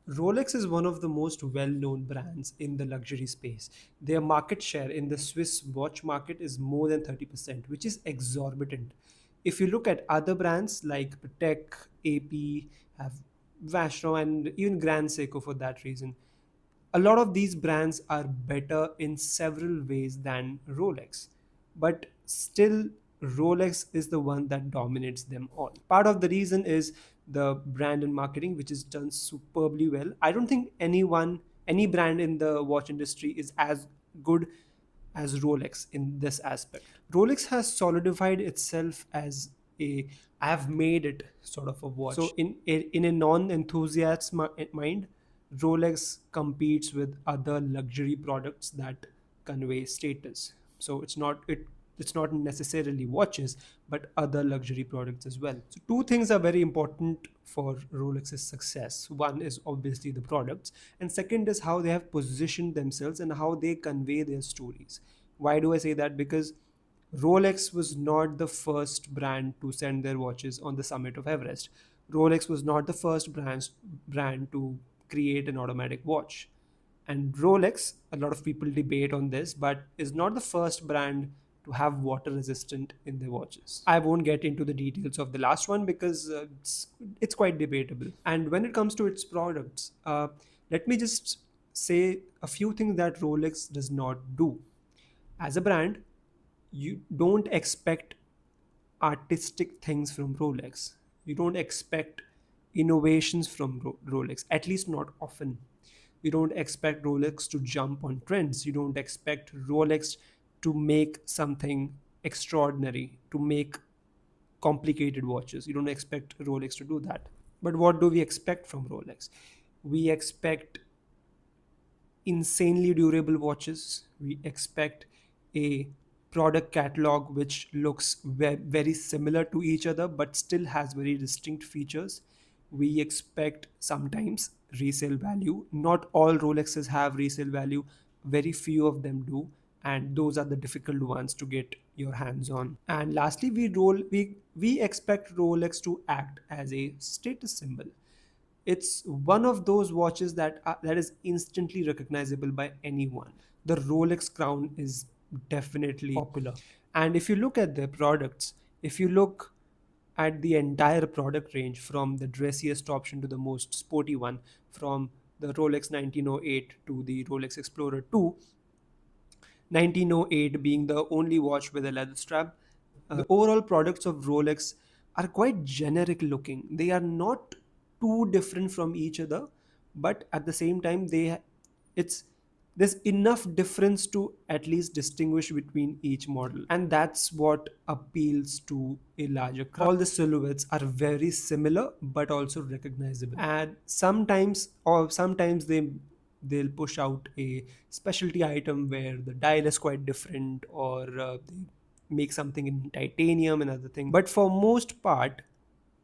Rolex is one of the most well-known brands in the luxury space. Their market share in the Swiss watch market is more than 30%, which is exorbitant. If you look at other brands like Patek, AP, have Vacheron, and even Grand Seiko for that reason, a lot of these brands are better in several ways than Rolex, but still Rolex is the one that dominates them all. Part of the reason is the brand and marketing, which is done superbly well. I don't think any brand in the watch industry is as good as Rolex in this aspect. Rolex has solidified itself as a I have made it sort of a watch. So in a non-enthusiast mind, Rolex competes with other luxury products that convey status. So it's not necessarily watches, but other luxury products as well. So two things are very important for Rolex's success. One is obviously the products, and second is how they have positioned themselves and how they convey their stories. Why do I say that? Because Rolex was not the first brand to send their watches on the summit of Everest. Rolex was not the first brand to create an automatic watch. And Rolex, a lot of people debate on this, but is not the first brand to have water resistant in their watches. I won't get into the details of the last one because it's quite debatable. And when it comes to its products, let me just say a few things that Rolex does not do. As a brand, you don't expect artistic things from Rolex. You don't expect innovations from Rolex, at least not often. You don't expect Rolex to jump on trends. You don't expect Rolex to make something extraordinary, to make complicated watches. You don't expect Rolex to do that. But what do we expect from Rolex? We expect insanely durable watches. We expect a product catalog which looks very similar to each other but still has very distinct features. We expect sometimes resale value. Not all Rolexes have resale value, very few of them do, and those are the difficult ones to get your hands on. And lastly, we expect Rolex to act as a status symbol. It's one of those watches that is instantly recognizable by anyone. The Rolex crown is definitely popular. And if you look at their products, if you look at the entire product range from the dressiest option to the most sporty one, from the Rolex 1908 to the Rolex Explorer 2, 1908 being the only watch with a leather strap. The overall products of Rolex are quite generic looking. They are not too different from each other, but at the same time, it's there's enough difference to at least distinguish between each model, and that's what appeals to a larger crowd. All the silhouettes are very similar but also recognizable, and sometimes they'll push out a specialty item where the dial is quite different, or they make something in titanium and other things. But for most part,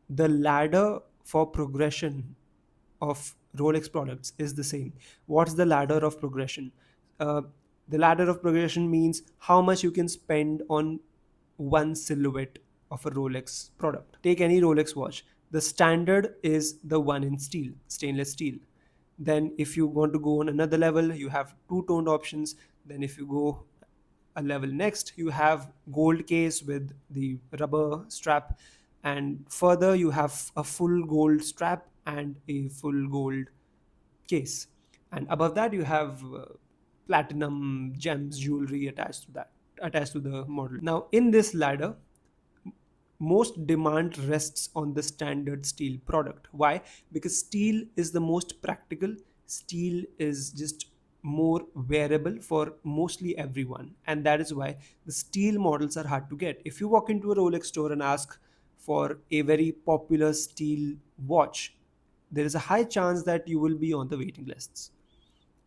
the ladder for progression of Rolex products is the same. What's the ladder of progression? Uh, the ladder of progression means how much you can spend on one silhouette of a Rolex product. Take any Rolex watch. The standard is the one in steel, stainless steel. Then, if you want to go on another level, you have two toned options. Then, if you go a level next, you have gold case with the rubber strap, and further you have a full gold strap and a full gold case, and above that you have platinum gems jewelry attached to the model. Now in this ladder, most demand rests on the standard steel product. Why? Because steel is the most practical. Steel is just more wearable for mostly everyone, and that is why the steel models are hard to get. If you walk into a Rolex store and ask for a very popular steel watch, there is a high chance that you will be on the waiting lists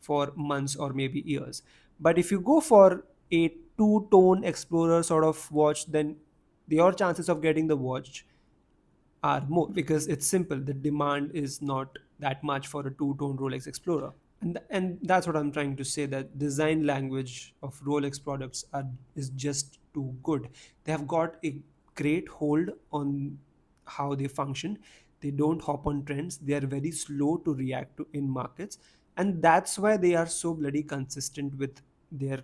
for months or maybe years. But if you go for a two-tone explorer sort of watch, then your chances of getting the watch are more, because it's simple. The demand is not that much for a two-tone Rolex Explorer. And that's what I'm trying to say, that design language of Rolex products is just too good. They have got a great hold on how they function. They don't hop on trends. They are very slow to react to in markets, and that's why they are so bloody consistent with their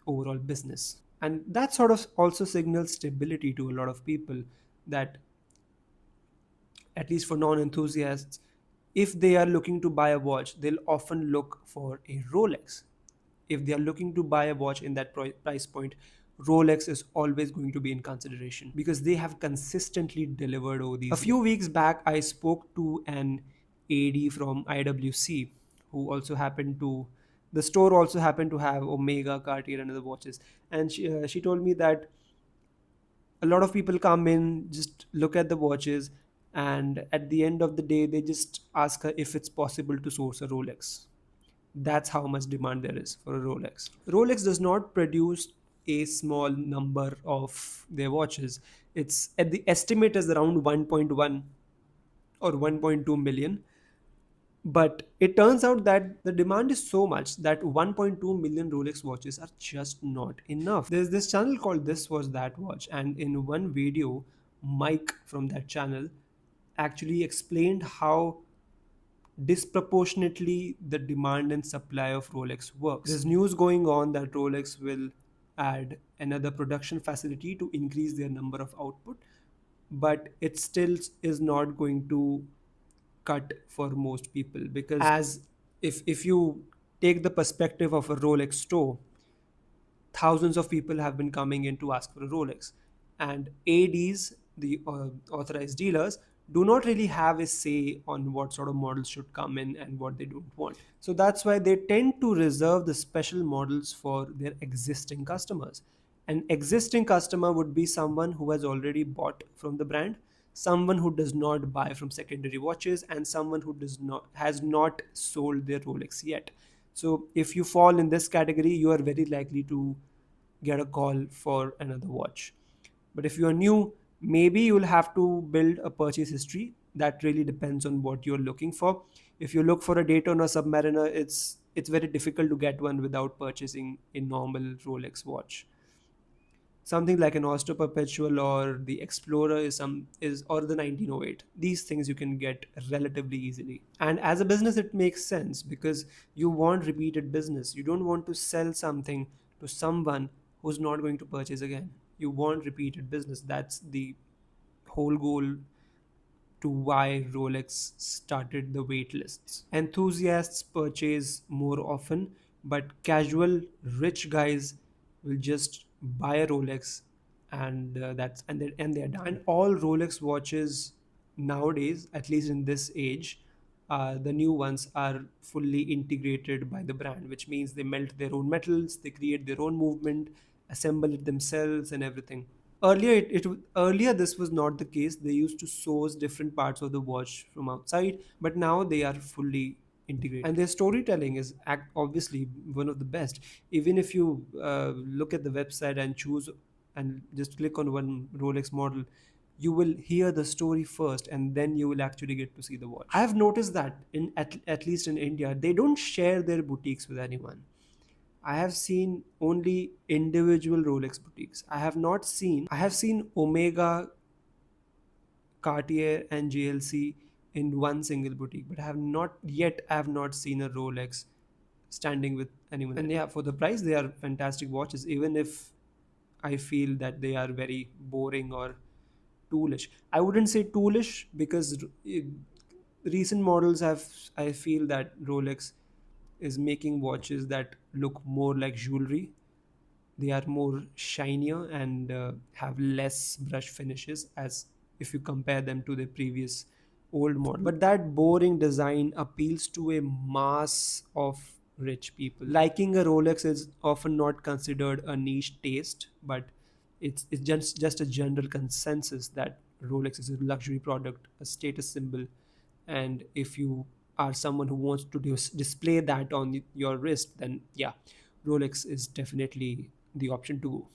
overall business. And that sort of also signals stability to a lot of people, that at least for non-enthusiasts, if they are looking to buy a watch, they'll often look for a Rolex. If they are looking to buy a watch in that price point, Rolex is always going to be in consideration because they have consistently delivered over these. A few weeks back, I spoke to an AD from IWC who also happened to, the store also happened to have Omega, Cartier, and other watches. And she told me that a lot of people come in, just look at the watches, and at the end of the day, they just ask her if it's possible to source a Rolex. That's how much demand there is for a Rolex. Rolex does not produce a small number of their watches. It's at the estimate is around 1.1 or 1.2 million. But it turns out that the demand is so much that 1.2 million Rolex watches are just not enough. There's this channel called This Was That Watch, and in one video, Mike from that channel actually explained how disproportionately the demand and supply of Rolex works. There's news going on that Rolex will add another production facility to increase their number of output, but it still is not going to cut for most people, because as if you take the perspective of a Rolex store, thousands of people have been coming in to ask for a Rolex, and ADs, the authorized dealers, do not really have a say on what sort of models should come in and what they don't want. So that's why they tend to reserve the special models for their existing customers. An existing customer would be someone who has already bought from the brand, someone who does not buy from secondary watches, and someone who does not has not sold their Rolex yet. So if you fall in this category, you are very likely to get a call for another watch. But if you are new, maybe you'll have to build a purchase history. That really depends on what you're looking for. If you look for a Daytona Submariner, it's very difficult to get one without purchasing a normal Rolex watch. Something like an Oyster Perpetual or the Explorer is or the 1908. These things you can get relatively easily. And as a business, it makes sense because you want repeated business. You don't want to sell something to someone who's not going to purchase again. You want repeated business. That's the whole goal to why Rolex started the wait lists. Enthusiasts purchase more often, but casual rich guys will just buy a Rolex, and they're done. And all Rolex watches nowadays, at least in this age, the new ones are fully integrated by the brand, which means they melt their own metals, they create their own movement, assemble it themselves, and everything. Earlier this was not the case. They used to source different parts of the watch from outside, but now they are fully integrated. And their storytelling is obviously one of the best. Even if you look at the website and choose and just click on one Rolex model, you will hear the story first, and then you will actually get to see the watch. I have noticed that at least in India, they don't share their boutiques with anyone. I have seen only individual Rolex boutiques. I have seen Omega, Cartier, and JLC in one single boutique, but I have not seen a Rolex standing with anyone. And yeah, for the price, they are fantastic watches, even if I feel that they are very boring or toolish. I wouldn't say toolish because recent models have, I feel that Rolex is making watches that look more like jewelry. They are more shinier and have less brush finishes as if you compare them to the previous old model. But that boring design appeals to a mass of rich people. Liking a Rolex is often not considered a niche taste, but it's just a general consensus that Rolex is a luxury product, a status symbol, and if you are someone who wants to display that on your wrist, then yeah, Rolex is definitely the option to go.